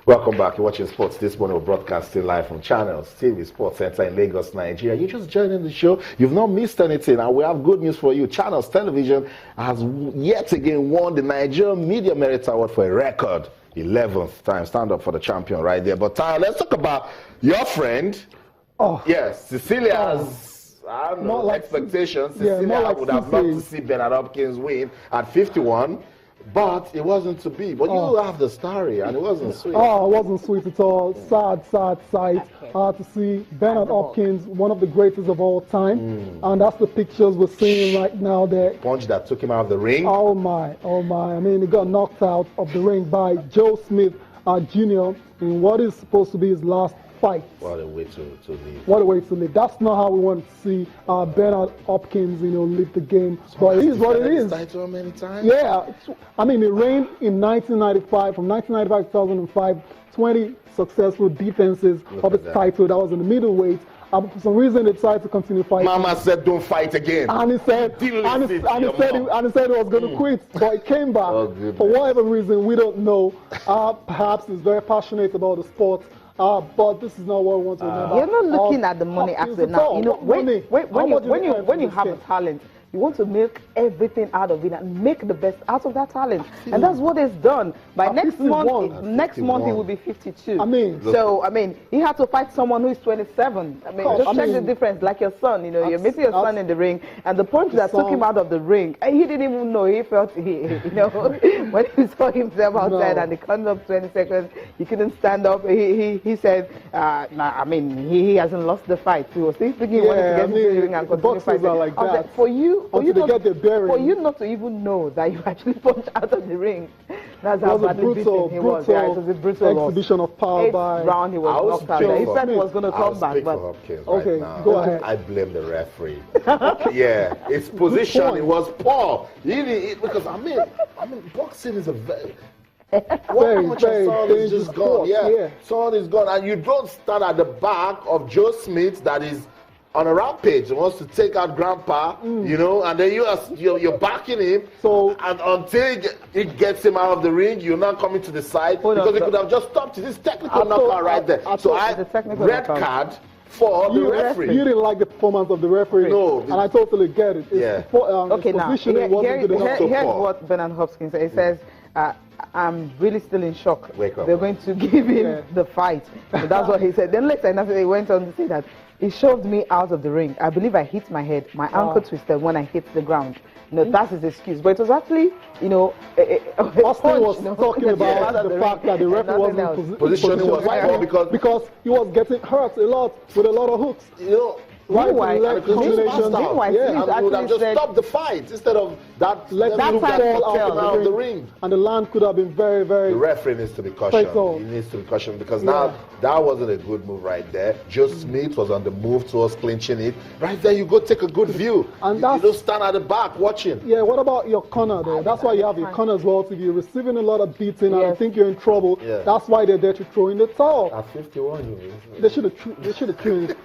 Welcome back. You're watching Sports This Morning. We're broadcasting live from Channels TV Sports Center in Lagos, Nigeria. You just joining the show. You've not missed anything, and we have good news for you. Channels Television has yet again won the Nigerian Media Merit Award for a record 11th time. Stand up for the champion right there. But let's talk about your friend. Oh, yes, Cecilia's. I don't know, like expectations. Cecilia would have loved to see Bernard Hopkins win at 51. But it wasn't to be. But you have the story, and it wasn't sweet. Oh, it wasn't sweet at all. Sad sight to see Bernard Hopkins, one of the greatest of all time. And that's the pictures we're seeing right now there. Punch that took him out of the ring. Oh my. I mean, he got knocked out of the ring by Joe Smith Jr. in what is supposed to be his last fight. What a way to leave. What a way to leave. That's not how we want to see Bernard Hopkins, leave the game. But it is what it is. Title many times? Yeah. I mean, it reigned in 1995, from 1995 to 2005, 20 successful defenses of its title. That was in the middleweight. For some reason, they decided to continue fighting. Mama said, "Don't fight again." And he said, he said he was going to quit, but he came back for whatever reason we don't know. Perhaps he's very passionate about the sport. But this is not what we want to remember. You're not looking at the money aspect now. When you have a talent, you want to milk everything out of it and make the best out of that talent. And that's what it's done. By next month he will be 52. He had to fight someone who is 27. Check the difference. Like your son, you're meeting your son in the ring, and the punch that took him out of the ring, he didn't even know. He felt, when he saw himself outside and he comes up 20 seconds, he couldn't stand up. He said, he hasn't lost the fight. He was still thinking he wanted to get into the ring and continue fighting. Like that. For you not to even know that you actually punched out of the ring. That's how badly beaten he was. Yeah, it was a brutal exhibition of power. By round he was knocked out. He said he was going to come back, but okay, go ahead. I blame the referee. Yeah, his position it was poor. Because boxing is a very Son is just gone. Son is gone, and you don't stand at the back of Joe Smith that is on a rampage and wants to take out Grandpa, and then you're backing him. So and until it gets him out of the ring, you're not coming to the side because he could have just stopped it. This technical knockout right there. So red card for the referee. You didn't like the performance of the referee. No, and I totally get it. Okay, now here's what Bernard Hopkins says. He says, I'm really still in shock. They're going to give him the fight. So that's what he said. Then later, he went on to say that he shoved me out of the ring. I believe I hit my head. My ankle twisted when I hit the ground. That's his excuse. But it was actually, Austin was talking about the fact that the referee wasn't in position because he was getting hurt a lot with a lot of hooks. Meanwhile, he would have just stopped the fight instead of that fall out of the ring. And the land could have been very, very... The referee needs to be cautioned. He needs to be cautioned because now that wasn't a good move right there. Joe Smith was on the move towards clinching it. Right there, you go take a good view. And you don't stand at the back watching. Yeah, what about your corner there? That's why you have your corner as well. If you're receiving a lot of beating and you think you're in trouble, that's why they're there to throw in the towel. At 51, you mean? They should have thrown.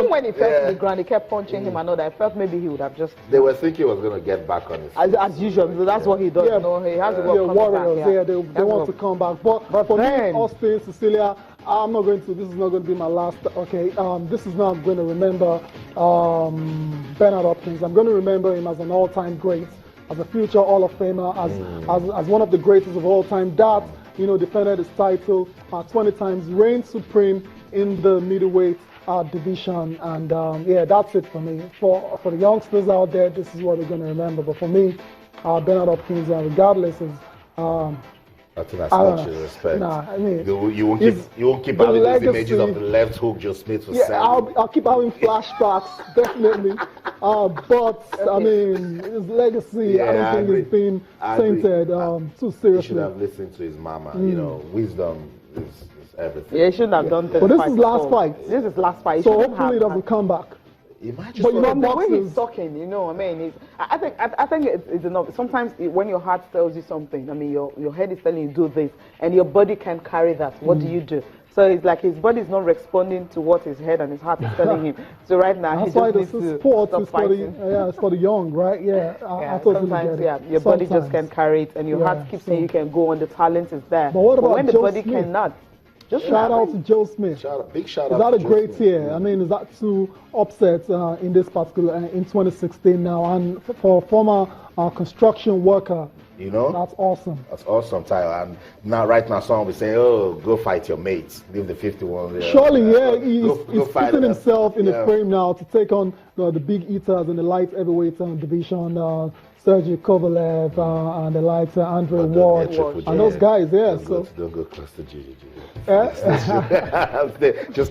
Even when he fell to the ground, he kept punching him and all that. I felt maybe he would have just... They were thinking he was going to get back on his feet. As usual, because that's what he does. He has to go warriors. They want to come back. But for me, Austin, Cecilia, this is not going to be my last, this is not going to remember Bernard Hopkins. I'm going to remember him as an all-time great, as a future Hall of Famer, as one of the greatest of all time that, defended his title 20 times, reigned supreme in the middleweight division, and that's it for me. For the youngsters out there, this is what they're going to remember. But for me, Bernard Hopkins, regardless of I think that's much respect. You won't keep having those images of the left hook Joe Smith was saying. I'll keep having flashbacks, definitely. But his legacy, I don't think it's been tainted too seriously. He should have listened to his mama. Wisdom is everything. Yeah, he shouldn't have done this. But this is last fight. This is last fight. So hopefully it doesn't come back. Imagine but the way he's talking, I think it's enough. Sometimes when your heart tells you something, your head is telling you do this, and your body can't carry that. What do? So it's like his body is not responding to what his head and his heart is telling him. So right now, that's he why just needs to sport stop is for the, fighting. it's for the young, right? Yeah, I totally sometimes, get it. your body just can't carry it, and your heart keeps saying you can go on, the talent is there. But what about when the Joe body Smith? cannot? Shout out to Joe Smith. Big shout is out. That to a Joe great Smith. year? I mean, is that 2 upsets in this particular in 2016 now? And for a former construction worker, you know, that's awesome. That's awesome, Tyler. And now, right now, someone will say, "Oh, go fight your mates. Leave the 51." There. Surely, he's putting himself in the frame now to take on the big eaters in the light heavyweight division. Sergey Kovalev and the likes of Andre Ward and those guys, yeah. Don't go close to GG. Just